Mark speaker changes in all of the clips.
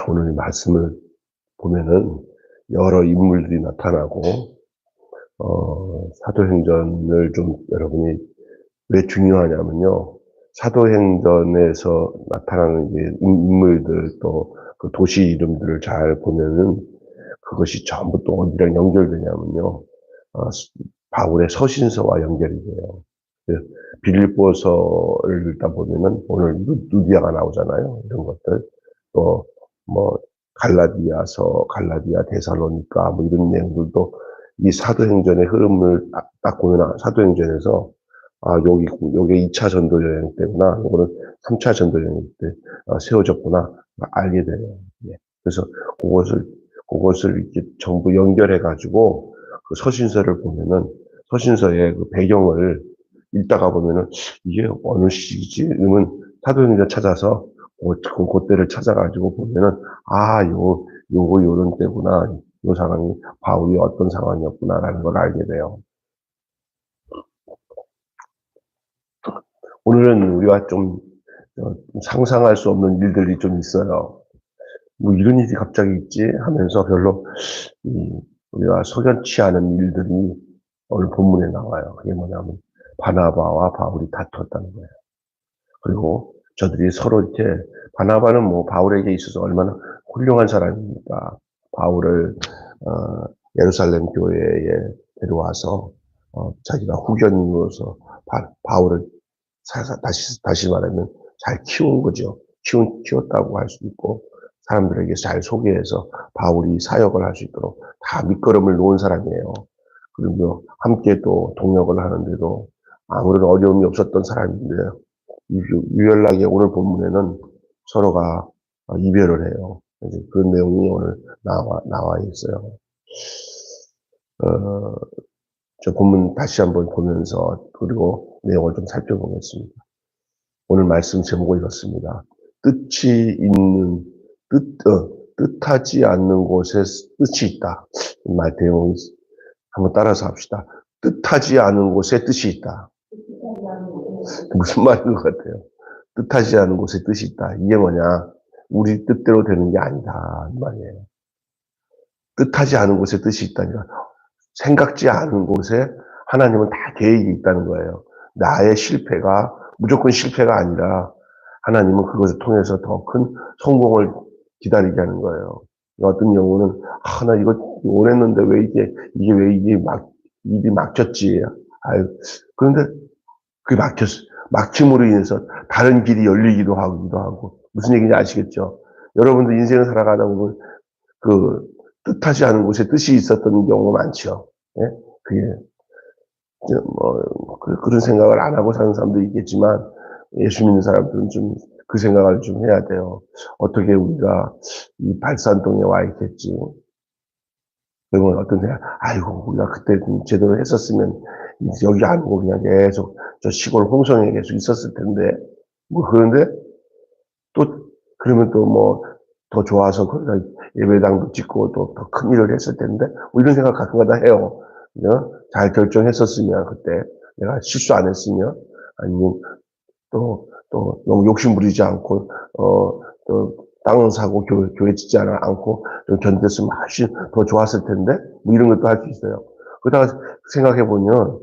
Speaker 1: 오늘 이 말씀을 보면은 여러 인물들이 나타나고, 사도행전을 좀 여러분이 왜 중요하냐면요. 사도행전에서 나타나는 이제 인물들 또 그 도시 이름들을 잘 보면은 그것이 전부 또 어디랑 연결되냐면요. 바울의 서신서와 연결이 돼요. 그 빌립보서를 읽다 보면은 오늘 누디아가 나오잖아요. 이런 것들. 또 뭐 갈라디아서, 갈라디아, 데살로니가 뭐 이런 내용들도 이 사도행전의 흐름을 딱 보면 사도행전에서 요게 2차 전도 여행 때구나. 요거는 3차 전도 여행 때 세워졌구나. 알게 돼요. 예. 그래서 그것을 이렇게 전부 연결해 가지고 그 서신서를 보면은 서신서의 그 배경을 읽다가 보면은 이게 어느 시기지? 이러면 사도행전 찾아서 그때를 찾아가지고 보면은 요런 때구나. 요 상황이 바울이 어떤 상황이었구나라는 걸 알게 돼요. 오늘은 우리가 좀 상상할 수 없는 일들이 좀 있어요. 뭐 이런 일이 갑자기 있지 하면서 별로 우리가 석연치 않은 일들이 오늘 본문에 나와요. 그게 뭐냐면 바나바와 바울이 다투었다는 거예요. 그리고 저들이 서로 이렇게 바나바는 뭐 바울에게 있어서 얼마나 훌륭한 사람입니까? 바울을 예루살렘 교회에 데려와서 자기가 후견인으로서 바울을 다시 말하면 잘 키운 거죠. 키웠다고 할 수도 있고 사람들에게 잘 소개해서 바울이 사역을 할 수 있도록 다 밑거름을 놓은 사람이에요. 그리고 함께 또 동역을 하는데도 아무런 어려움이 없었던 사람인데 유연하게 오늘 본문에는 서로가 이별을 해요. 그런 내용이 오늘 나와 있어요. 어, 저 본문 다시 한번 보면서 그리고 내용을 좀 살펴보겠습니다. 오늘 말씀 제목을 이렇습니다. 뜻이 있는 뜻하지 않는 곳에 뜻이 있다. 말 대용 한번 따라서 합시다. 뜻하지 않은 곳에 뜻이 있다. 무슨 말인 것 같아요? 뜻하지 않은 곳에 뜻이 있다. 이게 뭐냐? 우리 뜻대로 되는 게 아니다. 이 말이에요. 뜻하지 않은 곳에 뜻이 있다니까. 생각지 않은 곳에 하나님은 다 계획이 있다는 거예요. 나의 실패가 무조건 실패가 아니라 하나님은 그것을 통해서 더 큰 성공을 기다리게 하는 거예요. 어떤 경우는 나 이거 원했는데 왜 이게 입이 막혔지. 그런데 그게 막힘으로 인해서 다른 길이 열리기도 하고 무슨 얘기인지 아시겠죠? 여러분도 인생을 살아가다 보면 그 뜻하지 않은 곳에 뜻이 있었던 경우가 많죠. 예? 그게 그런 생각을 안 하고 사는 사람도 있겠지만 예수 믿는 사람들은 좀 그 생각을 좀 해야 돼요. 어떻게 우리가 이 발산동에 와 있겠지. 그러면 어떤 생각, 아이고 우리가 그때 제대로 했었으면 여기 안 오고 그냥 계속 저 시골 홍성에 계속 있었을 텐데 뭐 그런데 또 그러면 또 뭐 더 좋아서 거기다 예배당도 짓고 또 더 큰 일을 했을 텐데 뭐 이런 생각 가끔가다 해요. 잘 결정했었으면 그때 내가 실수 안 했으면 아니면 또 너무 욕심 부리지 않고 또 땅을 사고 교회 짓지 않고 좀 견뎠으면 훨씬 더 좋았을 텐데 뭐 이런 것도 할 수 있어요. 그러다가 생각해 보면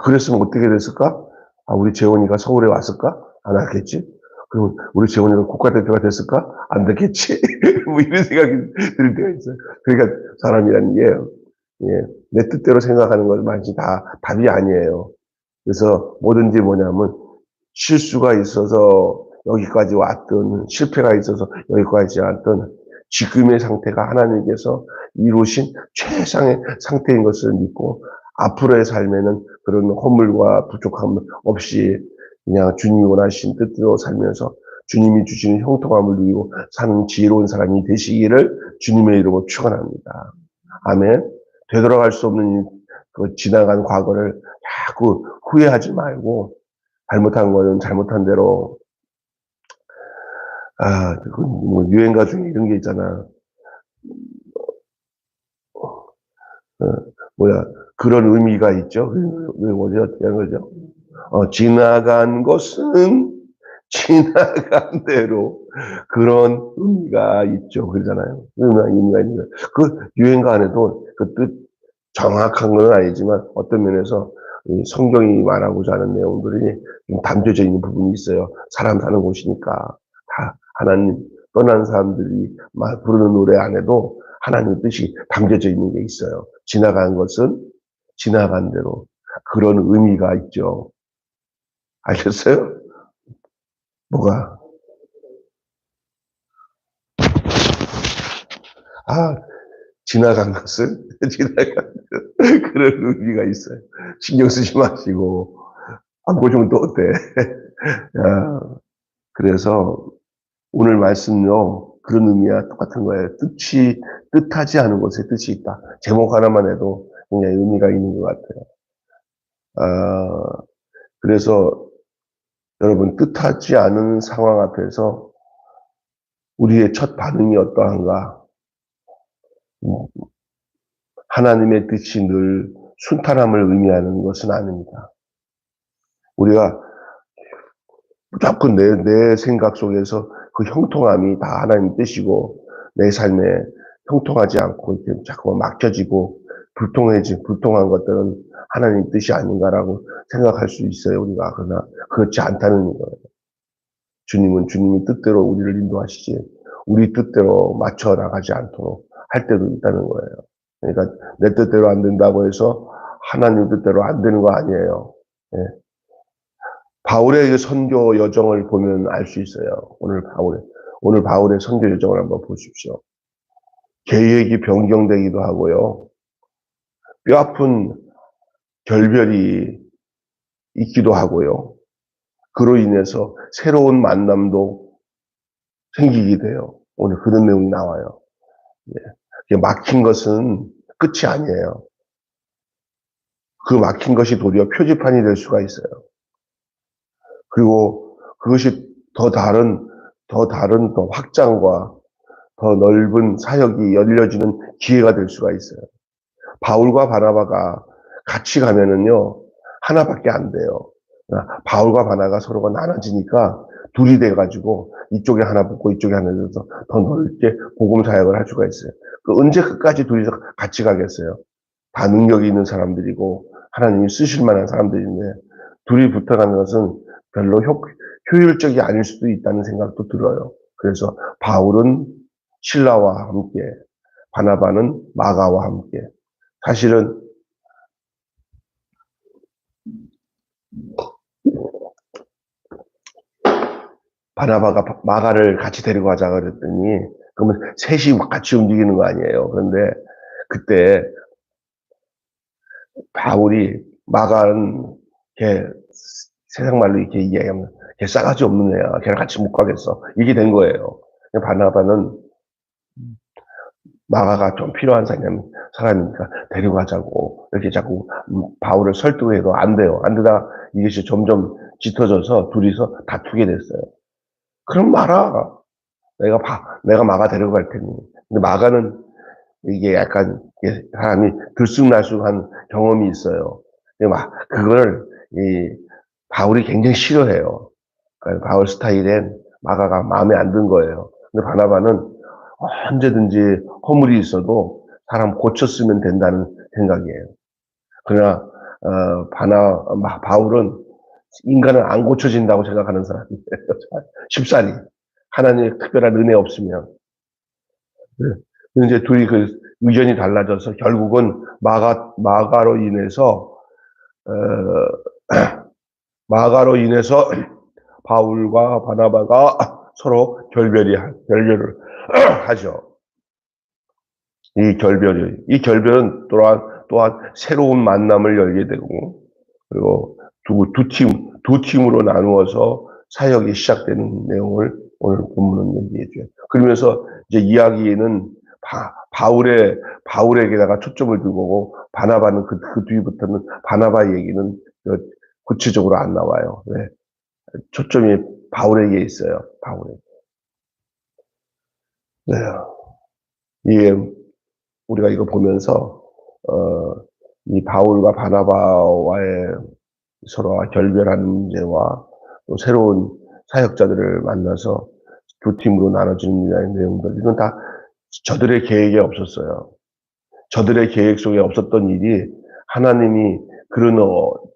Speaker 1: 그랬으면 어떻게 됐을까? 우리 재원이가 서울에 왔을까? 안 왔겠지? 그리고 우리 재원이가 국가대표가 됐을까? 안 됐겠지? 뭐 이런 생각이 들 때가 있어요. 그러니까 사람이라는 게, 예, 내 뜻대로 생각하는 것만이 다 답이 아니에요. 그래서 뭐든지 뭐냐면 실수가 있어서 여기까지 왔든 실패가 있어서 여기까지 왔든 지금의 상태가 하나님께서 이루신 최상의 상태인 것을 믿고 앞으로의 삶에는 그런 허물과 부족함 없이 그냥 주님이 원하신 뜻대로 살면서 주님이 주시는 형통함을 누리고 사는 지혜로운 사람이 되시기를 주님의 이름으로 축원합니다. 아멘. 되돌아갈 수 없는 그 지나간 과거를 자꾸 후회하지 말고 잘못한 거는 잘못한 대로 뭐 유행가 중에 이런 게 있잖아. 어, 그런 의미가 있죠. 왜 뭐지 어떻게 하는 거죠? 지나간 것은 지나간 대로 그런 의미가 있죠. 그러잖아요. 의미가 있는 거예요. 그 유행가 안에도 그 뜻 정확한 건 아니지만 어떤 면에서 이 성경이 말하고자 하는 내용들이 좀 담겨져 있는 부분이 있어요. 사람 사는 곳이니까 다 하나님 떠난 사람들이 막 부르는 노래 안에도 하나님의 뜻이 담겨져 있는 게 있어요. 지나간 것은 지나간 대로 그런 의미가 있죠. 알겠어요? 뭐가? 아, 지나간 것은 지나간 그런 의미가 있어요. 신경 쓰지 마시고 안 고치면 또 어때? 야, 그래서 오늘 말씀요 그런 의미와 똑같은 거예요. 뜻하지 않은 것에 뜻이 있다. 제목 하나만 해도 굉장히 의미가 있는 것 같아요. 아, 그래서 여러분 뜻하지 않은 상황 앞에서 우리의 첫 반응이 어떠한가? 하나님의 뜻이 늘 순탄함을 의미하는 것은 아닙니다. 우리가 무조건 내 생각 속에서 그 형통함이 다 하나님 뜻이고 내 삶에 형통하지 않고 이렇게 자꾸 막혀지고 불통한 것들은 하나님 뜻이 아닌가라고 생각할 수 있어요, 우리가. 그러나 그렇지 않다는 거예요. 주님은 주님의 뜻대로 우리를 인도하시지 우리 뜻대로 맞춰 나가지 않도록 할 때도 있다는 거예요. 그러니까 내 뜻대로 안 된다고 해서 하나님 뜻대로 안 되는 거 아니에요. 예. 바울의 선교 여정을 보면 알 수 있어요. 오늘 바울의 선교 여정을 한번 보십시오. 계획이 변경되기도 하고요. 뼈아픈 결별이 있기도 하고요. 그로 인해서 새로운 만남도 생기게 돼요. 오늘 그런 내용이 나와요. 예. 막힌 것은 끝이 아니에요. 그 막힌 것이 도리어 표지판이 될 수가 있어요. 그리고 그것이 더 다른 더 확장과 더 넓은 사역이 열려지는 기회가 될 수가 있어요. 바울과 바나바가 같이 가면은요, 하나밖에 안 돼요. 바울과 바나바가 서로가 나눠지니까 둘이 돼가지고 이쪽에 하나 붙고 이쪽에 하나 돼서 더 넓게 복음 사역을 할 수가 있어요. 그 언제 끝까지 둘이서 같이 가겠어요? 다 능력이 있는 사람들이고 하나님이 쓰실 만한 사람들인데 둘이 붙어가는 것은 별로 효율적이 아닐 수도 있다는 생각도 들어요. 그래서 바울은 실라와 함께, 바나바는 마가와 함께. 사실은 바나바가 마가를 같이 데리고 가자 그랬더니 그러면 셋이 같이 움직이는 거 아니에요. 그런데 그때 바울이 마가는 걔 세상 말로 이렇게 이야기하면 걔 싸가지 없는 애야. 걔랑 같이 못 가겠어. 이게 된 거예요. 바나바는 마가가 좀 필요한 사람이니까 데리고 가자고 이렇게 자꾸 바울을 설득해도 안 돼요. 안 되다가 이것이 점점 짙어져서 둘이서 다투게 됐어요. 그럼 말아. 내가 마가 데리고 갈 테니. 근데 마가는 이게 약간 사람이 들쑥날쑥한 경험이 있어요. 근데 그걸 바울이 굉장히 싫어해요. 그러니까 바울 스타일엔 마가가 마음에 안 든 거예요. 근데 바나바는 언제든지 허물이 있어도 사람 고쳤으면 된다는 생각이에요. 그러나 바울은 인간은 안 고쳐진다고 생각하는 사람이에요. 쉽사리 하나님의 특별한 은혜 없으면. 이제 둘이 그 의견이 달라져서 결국은 마가로 인해서 바울과 바나바가 서로 결별을 하죠. 이 결별은 또한 새로운 만남을 열게 되고, 그리고 두 팀으로 나누어서 사역이 시작되는 내용을 오늘 본문은 얘기해줘요. 그러면서 이제 이야기는 바울에게다가 초점을 두고 바나바는 그 뒤부터는 바나바 얘기는 구체적으로 안 나와요. 네. 초점이 바울에게 있어요. 바울에게. 네. 이게 우리가 이거 보면서 이 바울과 바나바와의 서로가 결별하는 문제와 또 새로운 사역자들을 만나서 두 팀으로 나눠지는 내용들, 이건 다 저들의 계획에 없었어요. 저들의 계획 속에 없었던 일이 하나님이 그런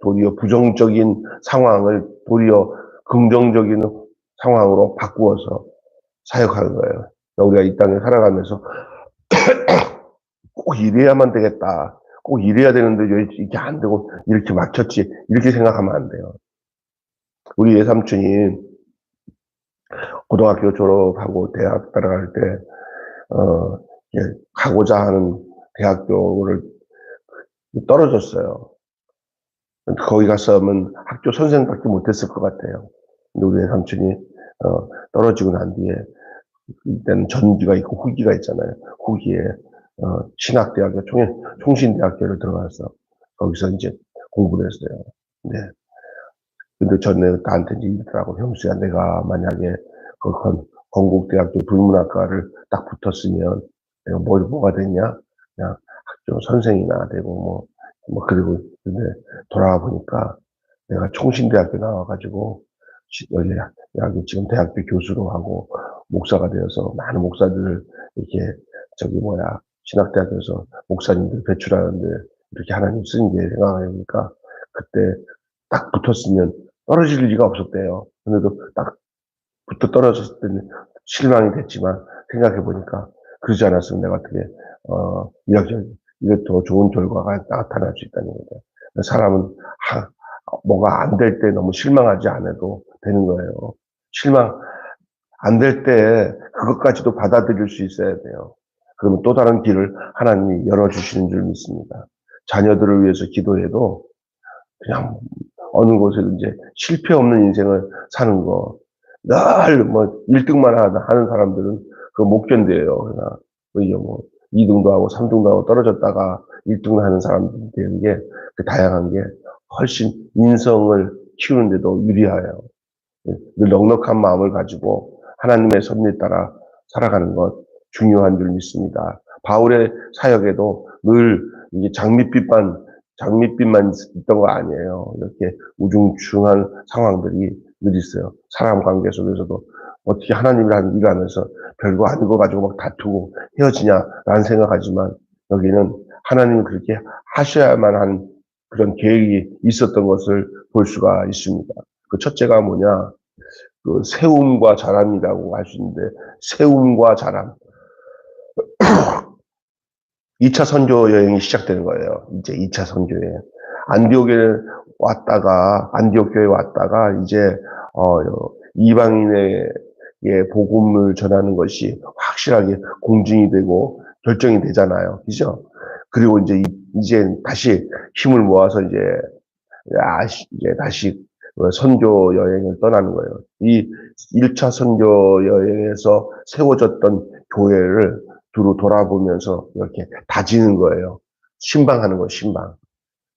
Speaker 1: 도리어 부정적인 상황을 도리어 긍정적인 상황으로 바꾸어서 사역하는 거예요. 우리가 이 땅에 살아가면서 꼭 이래야만 되겠다. 꼭 이래야 되는데 왜 이게 안 되고 이렇게 막혔지. 이렇게 생각하면 안 돼요. 우리 외삼촌이 고등학교 졸업하고 대학 따라갈 때, 가고자 하는 대학교를 떨어졌어요. 거기 가서면 학교 선생밖에 못했을 것 같아요. 근데 우리 외삼촌이, 떨어지고 난 뒤에, 이때는 전기가 있고 후기가 있잖아요. 후기에, 신학대학교, 총신대학교를 들어가서 거기서 이제 공부를 했어요. 네. 근데 전에 나한테 이제 이러더라고. 형수야, 내가 만약에 그 건국대학교 불문학과를 딱 붙었으면 내가 뭐가 됐냐? 그냥 학교 선생이나 되고 그리고 근데 돌아와 보니까 내가 총신대학교 나와가지고 여기 지금 대학교 교수로 하고 목사가 되어서 많은 목사들을 이렇게 신학대학교에서 목사님들 배출하는데 이렇게 하나님 쓴 게 생각해보니까 그때 딱 붙었으면 떨어질 리가 없었대요. 근데도 딱 붙어 떨어졌을 때는 실망이 됐지만 생각해보니까 그러지 않았으면 내가 어떻게, 이게 더 좋은 결과가 나타날 수 있다는 거죠. 사람은 뭐가 안 될 때 너무 실망하지 않아도 되는 거예요. 실망 안 될 때 그것까지도 받아들일 수 있어야 돼요. 그러면 또 다른 길을 하나님이 열어주시는 줄 믿습니다. 자녀들을 위해서 기도해도 그냥 어느 곳에든지 실패 없는 인생을 사는 거, 늘 1등만 하는 사람들은 그거 못 견뎌요. 그러나, 2등도 하고 3등도 하고 떨어졌다가 1등 하는 사람들이 되는 게, 그 다양한 게 훨씬 인성을 키우는데도 유리해요. 늘 넉넉한 마음을 가지고 하나님의 섭리에 따라 살아가는 것 중요한 줄 믿습니다. 바울의 사역에도 늘 이게 장밋빛만 있던 거 아니에요. 이렇게 우중충한 상황들이 늘 있어요. 사람 관계 속에서도 어떻게 하나님이라는 일을 하면서 별거 아닌 거 가지고 막 다투고 헤어지냐라는 생각하지만 여기는 하나님이 그렇게 하셔야만 한 그런 계획이 있었던 것을 볼 수가 있습니다. 그 첫째가 뭐냐? 그 세움과 자람이라고 할 수 있는데, 세움과 자람. 2차 선교 여행이 시작되는 거예요. 이제 2차 선교 여행. 안디옥 교회에 왔다가, 이제, 이방인에게 복음을 전하는 것이 확실하게 공증이 되고 결정이 되잖아요. 그죠? 그리고 이제 다시 힘을 모아서 이제 다시 선교 여행을 떠나는 거예요. 이 1차 선교 여행에서 세워졌던 교회를 두루 돌아보면서 이렇게 다지는 거예요. 신방하는 거예요, 신방.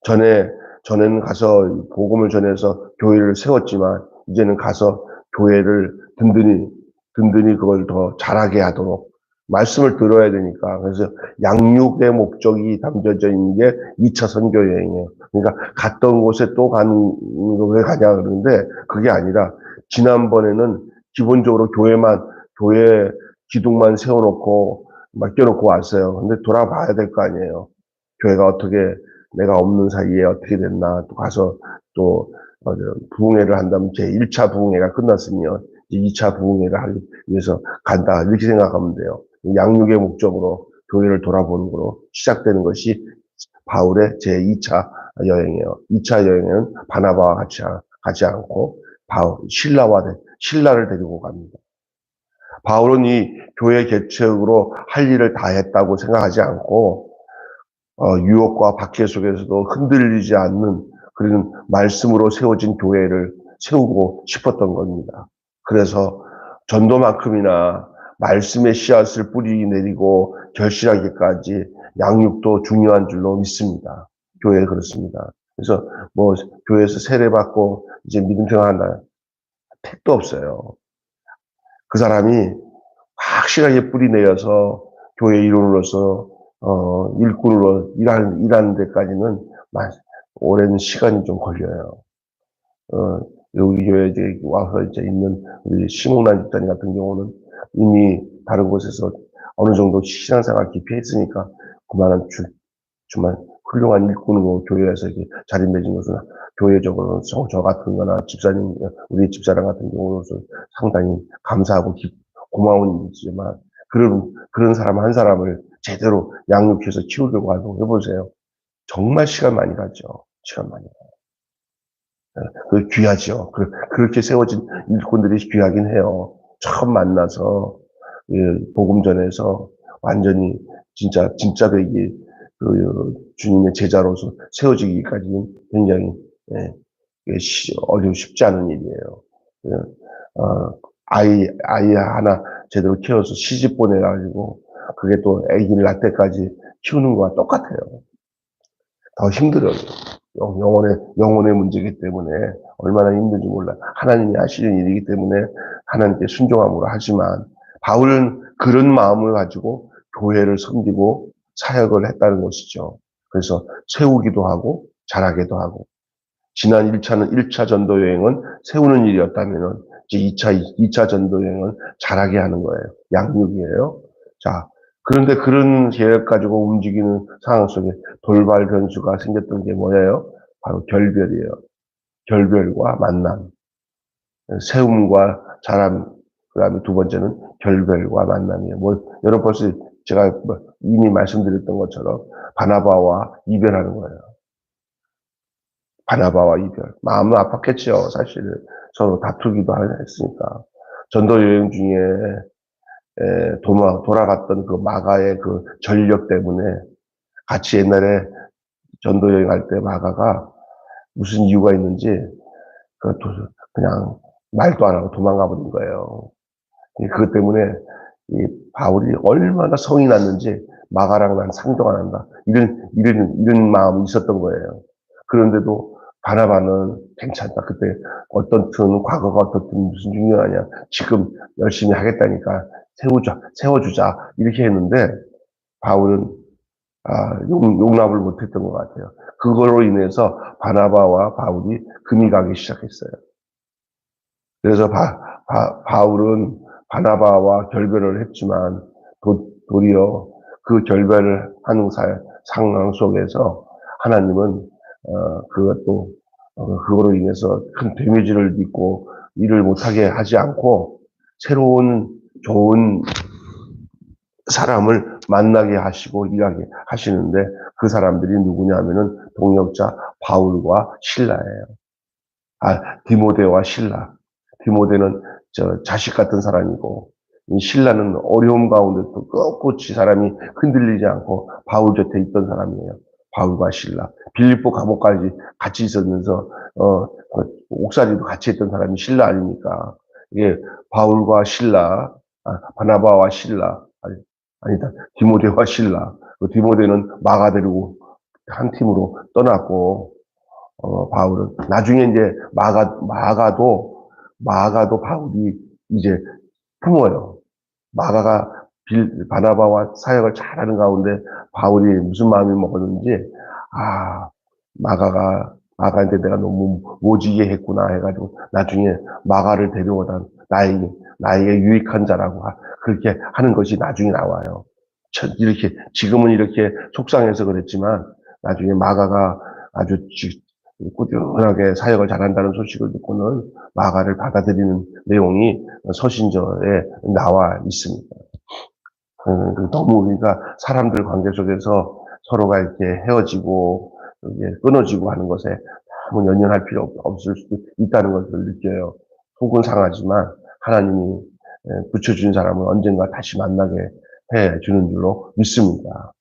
Speaker 1: 전에는 가서 복음을 전해서 교회를 세웠지만, 이제는 가서 교회를 든든히 그걸 더 잘하게 하도록 말씀을 들어야 되니까. 그래서 양육의 목적이 담겨져 있는 게 2차 선교 여행이에요. 그러니까 갔던 곳에 또 가는 거 왜 가냐 그러는데, 그게 아니라 지난번에는 기본적으로 교회 기둥만 세워놓고 맡겨놓고 왔어요. 근데 돌아봐야 될 거 아니에요. 교회가 어떻게, 내가 없는 사이에 어떻게 됐나. 또 가서 또 부흥회를 한다면 제 1차 부흥회가 끝났으면 이제 2차 부흥회를 하기 위해서 간다. 이렇게 생각하면 돼요. 양육의 목적으로 교회를 돌아보는 거로 시작되는 것이 바울의 제 2차 여행이에요. 2차 여행은 바나바와 같이 가지 않고 신라를 데리고 갑니다. 바울은 이 교회 개척으로 할 일을 다 했다고 생각하지 않고, 유혹과 박해 속에서도 흔들리지 않는 그런 말씀으로 세워진 교회를 세우고 싶었던 겁니다. 그래서 전도만큼이나 말씀의 씨앗을 뿌리 내리고 결실하기까지 양육도 중요한 줄로 믿습니다. 교회 그렇습니다. 그래서 교회에서 세례받고 이제 믿음 생활한다. 택도 없어요. 그 사람이 확실하게 뿌리 내어서 교회 일원으로서 일꾼으로 일하는 데까지는 오랜 시간이 좀 걸려요. 여기 교회에 이제 와서 이제 있는 우리 심홍란 집사님 같은 경우는 이미 다른 곳에서 어느 정도 신앙생활 깊이 했으니까 그만한 정말 훌륭한 일꾼으로 교회에서 이렇게 자리매진 것은 교회적으로는 저 같은 거나 집사님, 우리 집사람 같은 경우는 상당히 감사하고 고마운 일이지만 그런 사람 한 사람을 제대로 양육해서 키우려고 하고 해보세요. 정말 시간 많이 가죠. 시간 많이 가요. 그 귀하죠. 그렇게 세워진 일꾼들이 귀하긴 해요. 처음 만나서 복음 전에서 완전히 진짜 되기 주님의 제자로서 세워지기까지는 굉장히 쉽지 않은 일이에요. 아이 하나 제대로 키워서 시집 보내가지고 그게 또 아기를 낳을 때까지 키우는 거와 똑같아요. 더 힘들어요. 영혼의 문제이기 때문에 얼마나 힘든지 몰라. 하나님이 하시는 일이기 때문에 하나님께 순종함으로 하지만 바울은 그런 마음을 가지고 교회를 섬기고 사역을 했다는 것이죠. 그래서 세우기도 하고 잘하기도 하고 지난 1차 전도 여행은 세우는 일이었다면은 이제 2차 전도 여행은 잘하게 하는 거예요. 양육이에요. 자, 그런데 그런 계획 가지고 움직이는 상황 속에 돌발 변수가 생겼던 게 뭐예요? 바로 결별이에요. 결별과 만남. 세움과 자람, 그 다음에 두 번째는 결별과 만남이에요. 여러분 벌써 제가 이미 말씀드렸던 것처럼 바나바와 이별하는 거예요. 바나바와 이별. 마음은 아팠겠죠, 사실. 서로 다투기도 했으니까. 전도 여행 중에 돌아갔던 그 마가의 그 전력 때문에 같이 옛날에 전도 여행할 때 마가가 무슨 이유가 있는지 그냥 말도 안 하고 도망가 버린 거예요. 그것 때문에 이 바울이 얼마나 성이 났는지 마가랑 난 상종 안 한다. 이런 마음이 있었던 거예요. 그런데도 바나바는 괜찮다. 그때 어떻든 과거가 어떻든 무슨 중요하냐. 지금 열심히 하겠다니까 세워주자. 이렇게 했는데 바울은 용납을 못했던 것 같아요. 그거로 인해서 바나바와 바울이 금이 가기 시작했어요. 그래서 바울은 바나바와 결별을 했지만 도리어 그 결별을 하는 상황 속에서 하나님은 그거로 인해서 큰 데미지를 입고 일을 못하게 하지 않고 새로운 좋은 사람을 만나게 하시고 일하게 하시는데 그 사람들이 누구냐 하면은 동역자 바울과 실라예요. 디모데와 실라. 디모데는 자식 같은 사람이고 이 실라는 어려움 가운데 또 꿋꿋이 사람이 흔들리지 않고 바울 곁에 있던 사람이에요. 바울과 실라. 빌립보 감옥까지 같이 있으면서 옥살이도 같이 했던 사람이 실라 아닙니까? 이게 바울과 실라, 바나바와 실라, 아니다. 디모데와 실라. 디모데는 마가 데리고 한 팀으로 떠났고 바울은 나중에 이제 마가도 바울이 이제 품어요. 마가가 바나바와 사역을 잘하는 가운데 바울이 무슨 마음을 먹었는지 마가한테 내가 너무 모지게 했구나 해가지고 나중에 마가를 데려오다 나에게 유익한 자라고 그렇게 하는 것이 나중에 나와요. 지금은 이렇게 속상해서 그랬지만 나중에 마가가 아주 꾸준하게 사역을 잘한다는 소식을 듣고는 마가를 받아들이는 내용이 서신서에 나와 있습니다. 너무 우리가 사람들 관계 속에서 서로가 이렇게 헤어지고 끊어지고 하는 것에 너무 연연할 필요 없을 수도 있다는 것을 느껴요. 속은 상하지만 하나님이 붙여준 사람을 언젠가 다시 만나게 해주는 줄로 믿습니다.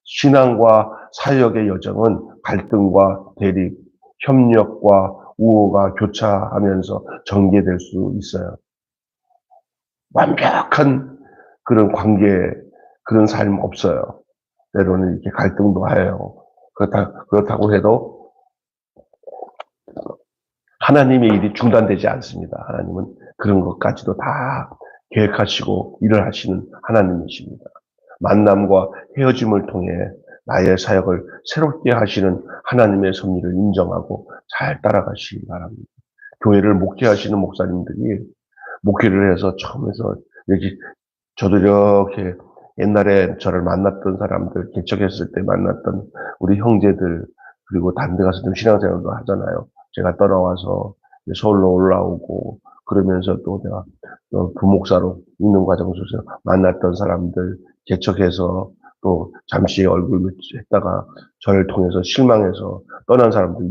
Speaker 1: 신앙과 사역의 여정은 갈등과 대립, 협력과 우호가 교차하면서 전개될 수 있어요. 완벽한 그런 관계, 그런 삶 없어요. 때로는 이렇게 갈등도 해요. 그렇다고 해도 하나님의 일이 중단되지 않습니다. 하나님은 그런 것까지도 다 계획하시고 일을 하시는 하나님이십니다. 만남과 헤어짐을 통해 나의 사역을 새롭게 하시는 하나님의 섭리를 인정하고 잘 따라가시기 바랍니다. 교회를 목회하시는 목사님들이 목회를 해서 처음에서 여기 저도 이렇게 옛날에 저를 만났던 사람들, 개척했을 때 만났던 우리 형제들, 그리고 다른 데 가서 좀 신앙생활도 하잖아요. 제가 떠나와서 서울로 올라오고, 그러면서 또 내가 부목사로 있는 과정 속에서 만났던 사람들, 개척해서 또 잠시 얼굴 했다가 저를 통해서 실망해서 떠난 사람도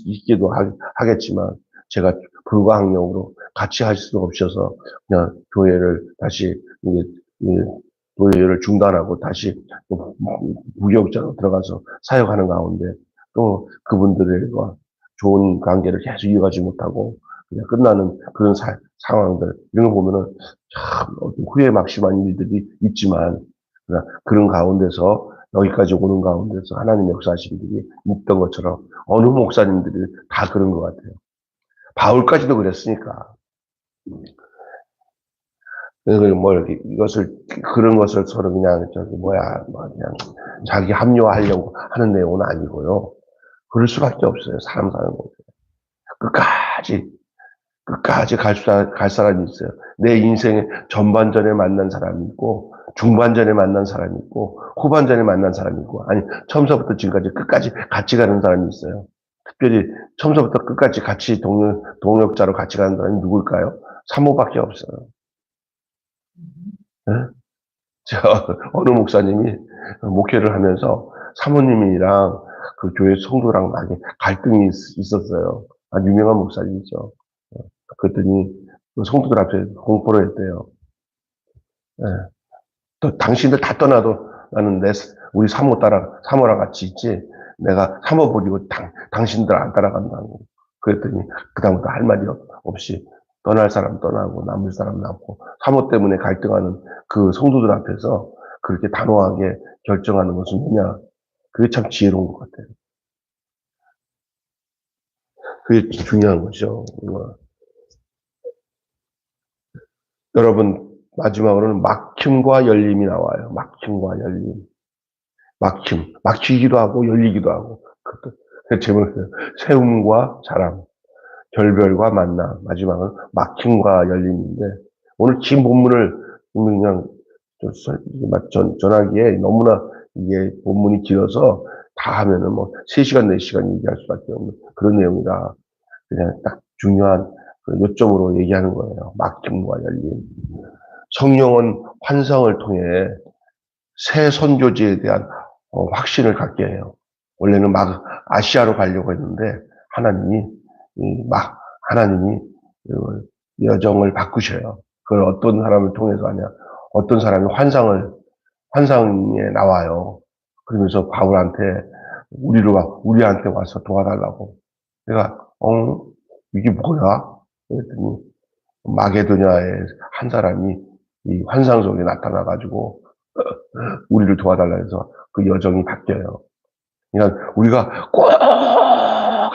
Speaker 1: 있기도 하겠지만, 제가 불가항력으로 같이 할 수 없어서 그냥 교회를 다시 교회를 중단하고 다시 무교육자로 들어가서 사역하는 가운데 또 그분들과 좋은 관계를 계속 이어가지 못하고 그냥 끝나는 그런 상황들 이런 거 보면은 참 후회 막심한 일들이 있지만 그런 가운데서 여기까지 오는 가운데서 하나님의 역사하신 일이 있던 것처럼 어느 목사님들이 다 그런 것 같아요. 바울까지도 그랬으니까. 이것을, 그런 것을 서로 그냥, 그냥, 자기 합리화하려고 하는 내용은 아니고요. 그럴 수밖에 없어요. 사람 사는 거. 끝까지 갈 사람이 있어요. 내 인생의 전반전에 만난 사람이 있고, 중반전에 만난 사람이 있고, 후반전에 만난 사람이 있고, 아니, 처음서부터 지금까지 끝까지 같이 가는 사람이 있어요. 특별히 처음서부터 끝까지 같이 동역자로 같이 가는 사람이 누굴까요? 사모밖에 없어요. 네? 어느 목사님이 목회를 하면서 사모님이랑 그 교회 성도랑 많이 갈등이 있었어요. 아주 유명한 목사님이죠. 그랬더니 그 성도들 앞에 공포를 했대요. 예. 또 당신들 다 떠나도 나는 우리 사모랑 같이 있지. 내가 사모 버리고 당신들 안 따라간다고. 그랬더니 그다음부터 할 말이 없이 떠날 사람 떠나고 남을 사람 남고 사모 때문에 갈등하는 그 성도들 앞에서 그렇게 단호하게 결정하는 것은 뭐냐. 그게 참 지혜로운 것 같아요. 그게 중요한 거죠. 여러분, 마지막으로는 막힘과 열림이 나와요. 막힘과 열림. 막히기도 하고 열리기도 하고. 그 제목은 세움과 자랑, 결별과 만남, 마지막은 막힘과 열림인데, 오늘 긴 본문을 그냥 전하기에 너무나 이게 본문이 길어서 다 하면은 뭐 3시간, 4시간 얘기할 수밖에 없는 그런 내용이라 그냥 딱 중요한 그 요점으로 얘기하는 거예요. 막힘과 열림. 성령은 환상을 통해 새 선교지에 대한 확신을 갖게 해요. 원래는 막 아시아로 가려고 했는데 하나님이 여정을 바꾸셔요. 그걸 어떤 사람을 통해서 하냐? 어떤 사람이 환상에 나와요. 그러면서 바울한테 우리한테 와서 도와달라고. 내가 이게 뭐야? 그랬더니 마게도냐의 한 사람이 이 환상 속에 나타나가지고 우리를 도와달라 해서 그 여정이 바뀌어요. 그러니까 우리가 꼭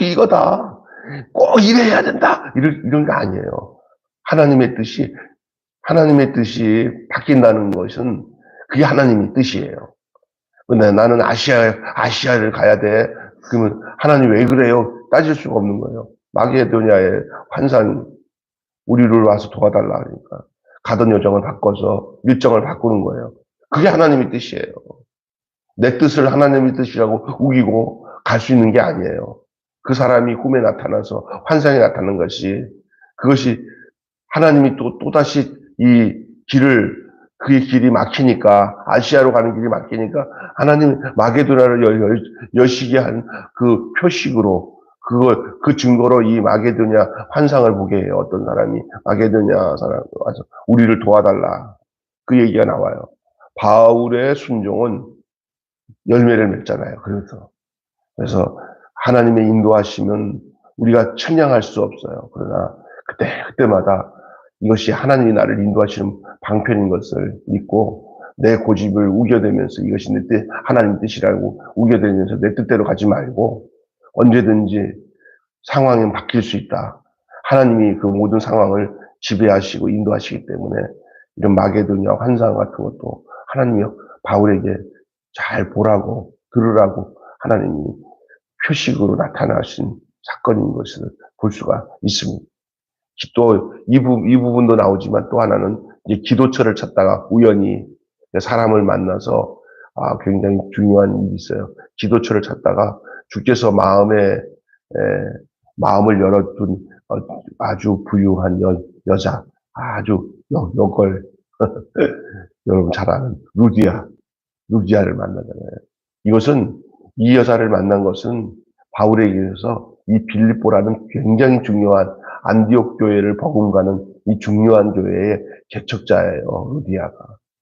Speaker 1: 이거다. 꼭 이래야 된다. 이런 거 아니에요. 하나님의 뜻이 바뀐다는 것은 그게 하나님의 뜻이에요. 근데 나는 아시아를 가야 돼. 그러면 하나님 왜 그래요? 따질 수가 없는 거예요. 마게도냐의 환상, 우리를 와서 도와달라 하니까. 가던 여정을 바꿔서 일정을 바꾸는 거예요. 그게 하나님의 뜻이에요. 내 뜻을 하나님의 뜻이라고 우기고 갈 수 있는 게 아니에요. 그 사람이 꿈에 나타나서 환상에 나타나는 그것이 하나님이 또다시 그의 길이 막히니까, 아시아로 가는 길이 막히니까, 하나님 마게도냐를 여시게 한 그 표식으로, 그 증거로 이 마게도냐 환상을 보게 해요. 어떤 사람이 마게도냐 사람 와서 우리를 도와달라. 그 얘기가 나와요. 바울의 순종은 열매를 맺잖아요. 그래서 하나님의 인도하시면 우리가 찬양할 수 없어요. 그러나 그때마다 이것이 하나님이 나를 인도하시는 방편인 것을 믿고 내 고집을 우겨대면서 이것이 하나님 뜻이라고 우겨대면서 내 뜻대로 가지 말고 언제든지 상황은 바뀔 수 있다. 하나님이 그 모든 상황을 지배하시고 인도하시기 때문에 이런 마게도냐 환상 같은 것도 하나님이 바울에게 잘 보라고 들으라고 하나님이 표식으로 나타나신 사건인 것을 볼 수가 있습니다. 또 이 부분도 나오지만 또 하나는 이제 기도처를 찾다가 우연히 사람을 만나서 굉장히 중요한 일이 있어요. 기도처를 찾다가 주께서 마음을 열어둔 아주 부유한 여자, 아주 여걸 여러분 잘 아는 루디아를 만나잖아요. 이것은 이 여자를 만난 것은 바울에게 있어서 이 빌립보라는 굉장히 중요한 안디옥 교회를 버금가는 이 중요한 교회의 개척자예요. 루디아가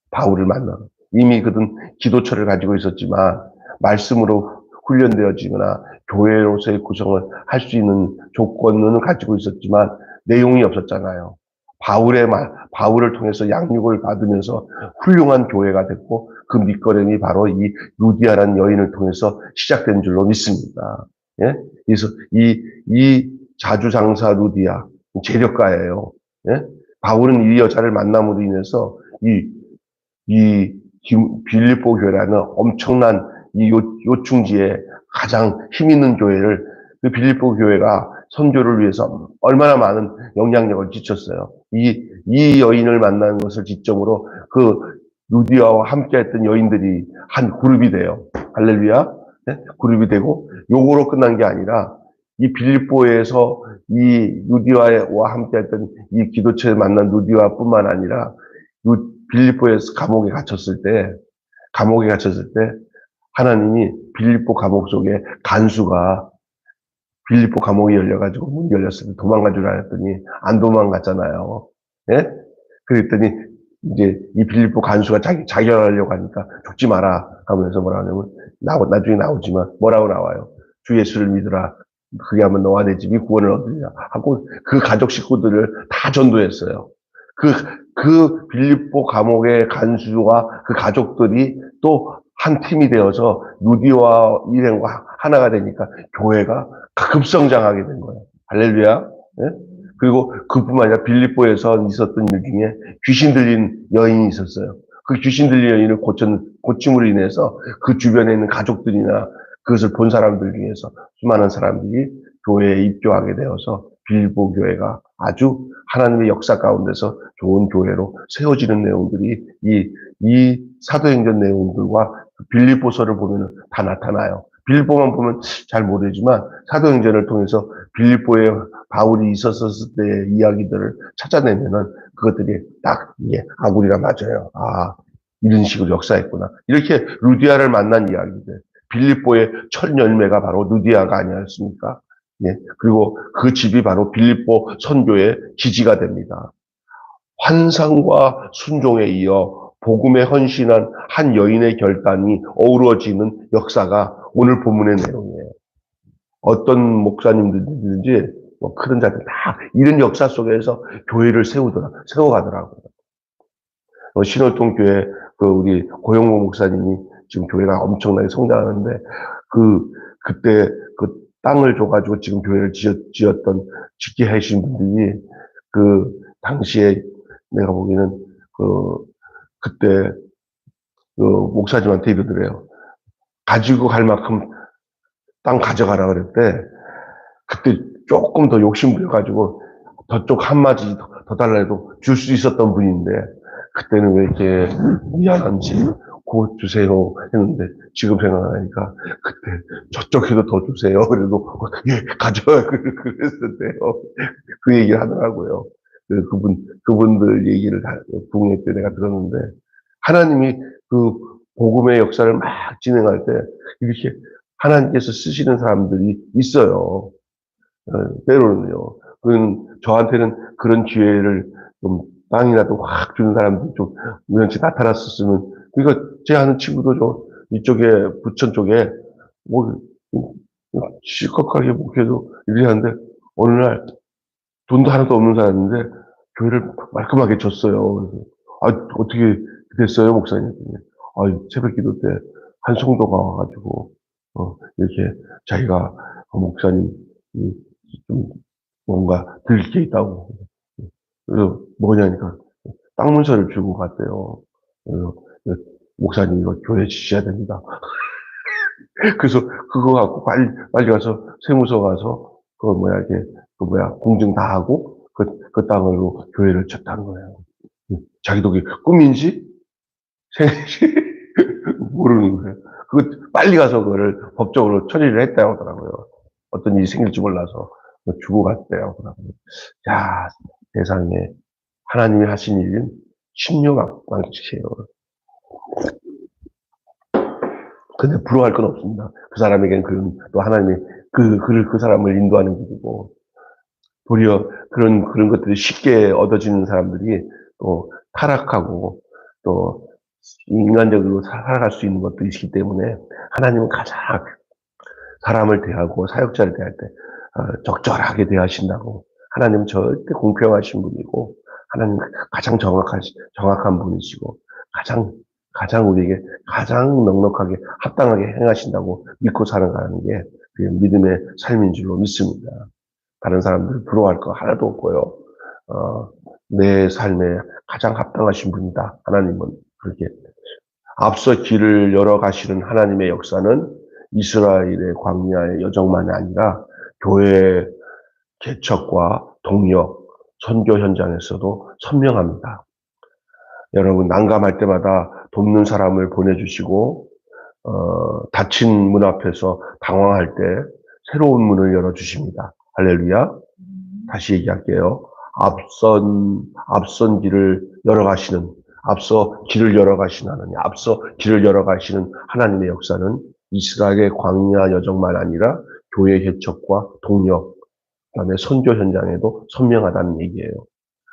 Speaker 1: 바울을 만나고 이미 그는 기도처를 가지고 있었지만 말씀으로 훈련되어지거나 교회로서의 구성을 할 수 있는 조건은 가지고 있었지만 내용이 없었잖아요. 바울을 통해서 양육을 받으면서 훌륭한 교회가 됐고 그 밑거름이 바로 이 루디아라는 여인을 통해서 시작된 줄로 믿습니다. 예? 그래서 이 자주장사 루디아, 재력가예요. 예? 바울은 이 여자를 만남으로 인해서 이 빌립보 교회라는 엄청난 이 요충지에 가장 힘 있는 교회를 그 빌립보 교회가 선교를 위해서 얼마나 많은 영향력을 끼쳤어요. 이 여인을 만나는 것을 지점으로 그 루디아와 함께 했던 여인들이 한 그룹이 돼요. 할렐루야. 네? 그룹이 되고 요거로 끝난 게 아니라 이 빌립보에서 이 루디아와 함께 했던 이 기도처에 만난 루디아뿐만 아니라 빌립보에서 감옥에 갇혔을 때 하나님이 빌립보 감옥 속에 간수가 빌립보 감옥이 열려가지고 문이 열렸을 때 도망간 줄 알았더니 안 도망갔잖아요. 예? 그랬더니 이제 이 빌립보 간수가 자결하려고 하니까 죽지 마라 하면서 뭐라 하냐면 나중에 나오지만 뭐라고 나와요. 주 예수를 믿으라. 그게 하면 너와 내 집이 구원을 얻으리라 하고 그 가족 식구들을 다 전도했어요. 그 빌립보 감옥의 간수와 그 가족들이 또 한 팀이 되어서 루디와 일행과 하나가 되니까 교회가 급성장하게 된 거예요. 할렐루야. 네? 그리고 그뿐만 아니라 빌립보에서 있었던 일 중에 귀신 들린 여인이 있었어요. 그 귀신 들린 여인을 고침으로 인해서 그 주변에 있는 가족들이나 그것을 본 사람들 중에서 수많은 사람들이 교회에 입교하게 되어서 빌립보 교회가 아주 하나님의 역사 가운데서 좋은 교회로 세워지는 내용들이 이 사도행전 내용들과 빌립보서를 보면 다 나타나요. 빌립보만 보면 잘 모르지만 사도행전을 통해서 빌립보에 바울이 있었을 때의 이야기들을 찾아내면은 그것들이 딱 이게 아구리가 맞아요. 이런 식으로 역사했구나. 이렇게 루디아를 만난 이야기들. 빌립보의 첫 열매가 바로 루디아가 아니었습니까? 예. 그리고 그 집이 바로 빌립보 선교의 기지가 됩니다. 환상과 순종에 이어 복음에 헌신한 한 여인의 결단이 어우러지는 역사가 오늘 본문의 내용이에요. 어떤 목사님들이든지 큰 자들 다 이런 역사 속에서 교회를 세워가더라고요. 신월동 교회 우리 고영모 목사님이 지금 교회가 엄청나게 성장하는데 그때 그 땅을 줘가지고 지금 교회를 짓게 하신 분들이 그 당시에 내가 보기에는 그때 목사님한테 이러더래요. 가지고 갈 만큼 땅 가져가라 그랬대. 그때 조금 더 욕심부려가지고 저쪽 한마디 더 달라 해도 줄 수 있었던 분인데 그때는 왜 이렇게 미안한지 곧 주세요 했는데 지금 생각하니까 그때 저쪽에도 더 주세요. 그래도 예 가져와 그랬었대요. 그 얘기를 하더라고요. 그분들 얘기를 부흥회 때 내가 들었는데 하나님이 그 복음의 역사를 막 진행할 때 이렇게 하나님께서 쓰시는 사람들이 있어요. 때로는요. 저한테는 그런 기회를 좀 땅이라도 확 주는 사람들이 좀 우연치 나타났었으면, 그러니까 제 아는 친구도 이쪽에, 부천 쪽에, 시끌하게 목회도 이렇게 하는데, 어느 날 돈도 하나도 없는 사람인데, 교회를 말끔하게 줬어요. 그래서, 어떻게 됐어요, 목사님? 새벽 기도 때 한 성도가 와가지고, 이렇게 자기가 목사님, 좀 뭔가 들킬 게 있다고. 그래서 뭐냐니까 땅 문서를 주고 갔대요. 그래서 목사님 이거 교회 지셔야 됩니다. 그래서 그거 갖고 빨리 가서 세무서 가서 공증 다 하고 그 땅으로 교회를 쳤다는 거예요. 자기도 그게 꿈인지 생인지 모르는 거예요. 그거 빨리 가서 그거를 법적으로 처리를 했다고 하더라고요. 어떤 일이 생길지 몰라서 주고 갔대요. 야, 세상에 하나님이 하신 일은 신묘망측이에요. 근데 부러워할 건 없습니다. 그 사람에겐 또 하나님이 그 사람을 인도하는 길이고, 도리어 그런 것들이 쉽게 얻어지는 사람들이 또 타락하고 또 인간적으로 살아갈 수 있는 것들이 있기 때문에 하나님은 가장 사람을 대하고 사역자를 대할 때 적절하게 대하신다고. 하나님은 절대 공평하신 분이고 하나님은 가장 정확한 분이시고 가장 우리에게 가장 넉넉하게 합당하게 행하신다고 믿고 살아가는 게 그 믿음의 삶인 줄로 믿습니다. 다른 사람들 부러워할 거 하나도 없고요. 내 삶에 가장 합당하신 분이다. 하나님은 그렇게 앞서 길을 열어가시는 하나님의 역사는 이스라엘의 광야의 여정만이 아니라 교회의 개척과 동력, 선교 현장에서도 선명합니다. 여러분 난감할 때마다 돕는 사람을 보내주시고 닫힌 문 앞에서 당황할 때 새로운 문을 열어주십니다. 할렐루야. 다시 얘기할게요. 앞선 길을 열어가시는, 앞서 길을 열어가시는 하나님, 앞서 길을 열어가시는 하나님의 역사는 이스라엘의 광야 여정만 아니라 교회 개척과 동력, 그다음에 선교 현장에도 선명하다는 얘기예요.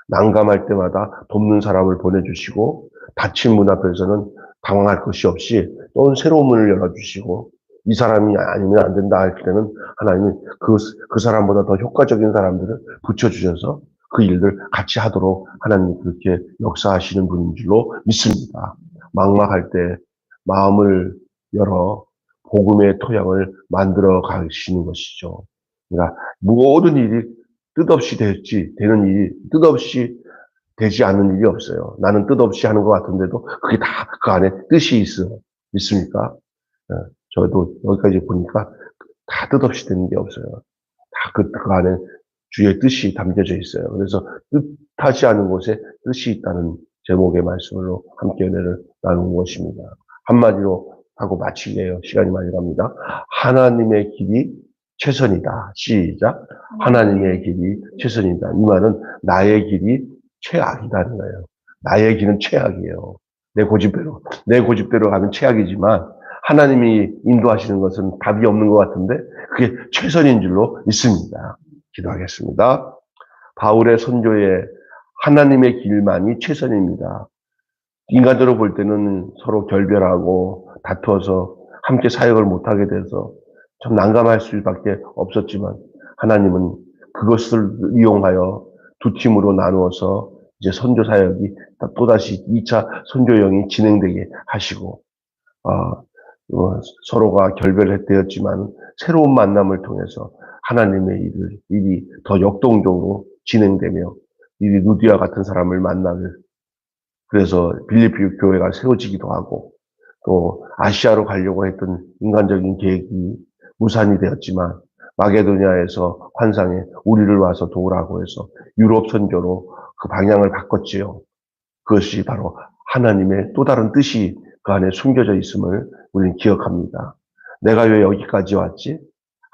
Speaker 1: 난감할 때마다 돕는 사람을 보내주시고 닫힌 문 앞에서는 당황할 것이 없이 또 새로운 문을 열어주시고 이 사람이 아니면 안 된다 할 때는 하나님이 그 사람보다 더 효과적인 사람들을 붙여주셔서 그 일들 같이 하도록 하나님이 그렇게 역사하시는 분인 줄로 믿습니다. 막막할 때 마음을 열어 복음의 토양을 만들어 가시는 것이죠. 그러니까 모든 일이 뜻없이 되는 일이 뜻없이 되지 않는 일이 없어요. 나는 뜻없이 하는 것 같은데도 그게 다 그 안에 뜻이 있어. 믿습니까? 저도 여기까지 보니까 다 뜻없이 되는 게 없어요. 다 그 안에 주의 뜻이 담겨져 있어요. 그래서 뜻하지 않은 곳에 뜻이 있다는 제목의 말씀으로 함께 은혜를 나누는 것입니다. 한마디로 하고 마치게요. 시간이 많이 갑니다. 하나님의 길이 최선이다. 시작. 하나님의 길이 최선이다. 이 말은 나의 길이 최악이다는 거예요. 나의 길은 최악이에요. 내 고집대로 가면 최악이지만 하나님이 인도하시는 것은 답이 없는 것 같은데 그게 최선인 줄로 믿습니다. 기도하겠습니다. 바울의 선조에 하나님의 길만이 최선입니다. 인간적으로 볼 때는 서로 결별하고 다투어서 함께 사역을 못하게 돼서 참 난감할 수밖에 없었지만 하나님은 그것을 이용하여 두 팀으로 나누어서 이제 선교 사역이 또다시 2차 선교여행이 진행되게 하시고 서로가 결별되었지만 새로운 만남을 통해서 하나님의 일이 더 역동적으로 진행되며 이 루디아 같은 사람을 만나길 그래서 빌립비 교회가 세워지기도 하고 또 아시아로 가려고 했던 인간적인 계획이 무산이 되었지만 마게도니아에서 환상에 우리를 와서 도우라고 해서 유럽 선교로 그 방향을 바꿨지요. 그것이 바로 하나님의 또 다른 뜻이 그 안에 숨겨져 있음을 우리는 기억합니다. 내가 왜 여기까지 왔지?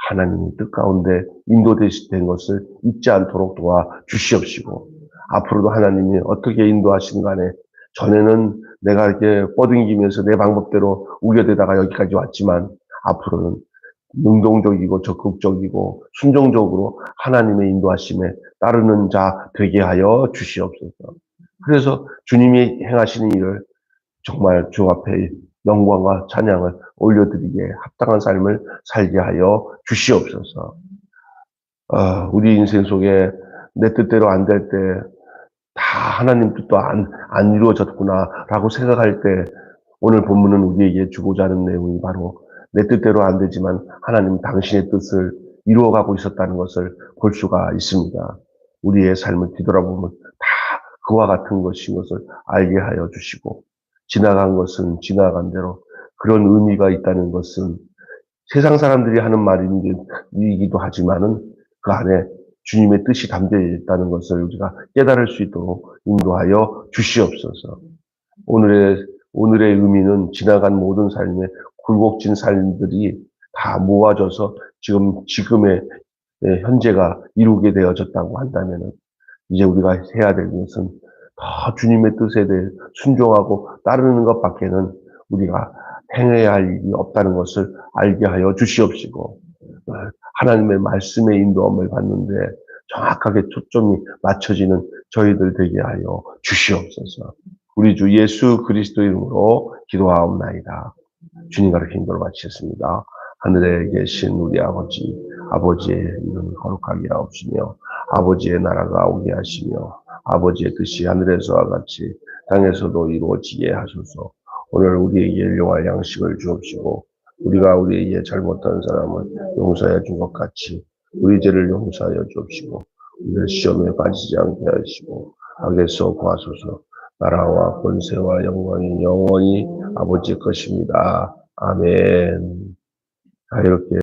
Speaker 1: 하나님의 뜻 가운데 인도된 것을 잊지 않도록 도와주시옵시고 앞으로도 하나님이 어떻게 인도하시는 간에 전에는 내가 이렇게 뻗은기면서 내 방법대로 우겨대다가 여기까지 왔지만 앞으로는 능동적이고 적극적이고 순종적으로 하나님의 인도하심에 따르는 자 되게 하여 주시옵소서. 그래서 주님이 행하시는 일을 정말 주 앞에 영광과 찬양을 올려드리기에 합당한 삶을 살게 하여 주시옵소서. 우리 인생 속에 내 뜻대로 안 될 때 다 하나님 뜻도 안 이루어졌구나라고 생각할 때 오늘 본문은 우리에게 주고자 하는 내용이 바로 내 뜻대로 안 되지만 하나님 당신의 뜻을 이루어가고 있었다는 것을 볼 수가 있습니다. 우리의 삶을 뒤돌아보면 다 그와 같은 것인 것을 알게 하여 주시고 지나간 것은 지나간 대로 그런 의미가 있다는 것은 세상 사람들이 하는 말이기도 하지만은 그 안에 주님의 뜻이 담겨 있다는 것을 우리가 깨달을 수 있도록 인도하여 주시옵소서. 오늘의 의미는 지나간 모든 삶의 굴곡진 삶들이 다 모아져서 지금의 현재가 이루게 되어졌다고 한다면 이제 우리가 해야 될 것은 더 주님의 뜻에 대해 순종하고 따르는 것밖에는 우리가 행해야 할 일이 없다는 것을 알게 하여 주시옵시고, 하나님의 말씀의 인도함을 받는데 정확하게 초점이 맞춰지는 저희들 되게 하여 주시옵소서. 우리 주 예수 그리스도 이름으로 기도하옵나이다. 주님 가르쳐 인도를 마치겠습니다. 하늘에 계신 우리 아버지의 이름을 거룩하게 하옵시며 아버지의 나라가 오게 하시며 아버지의 뜻이 하늘에서와 같이 땅에서도 이루어지게 하소서. 오늘 우리에게 일용할 양식을 주옵시고 우리가 우리에게 잘못한 사람을 용서해 준 것 같이 우리 죄를 용서하여 주옵시고 우리를 시험에 빠지지 않게 하시고 악에서 구하소서. 나라와 권세와 영광이 영원히 아버지의 것입니다. 아멘. 이렇게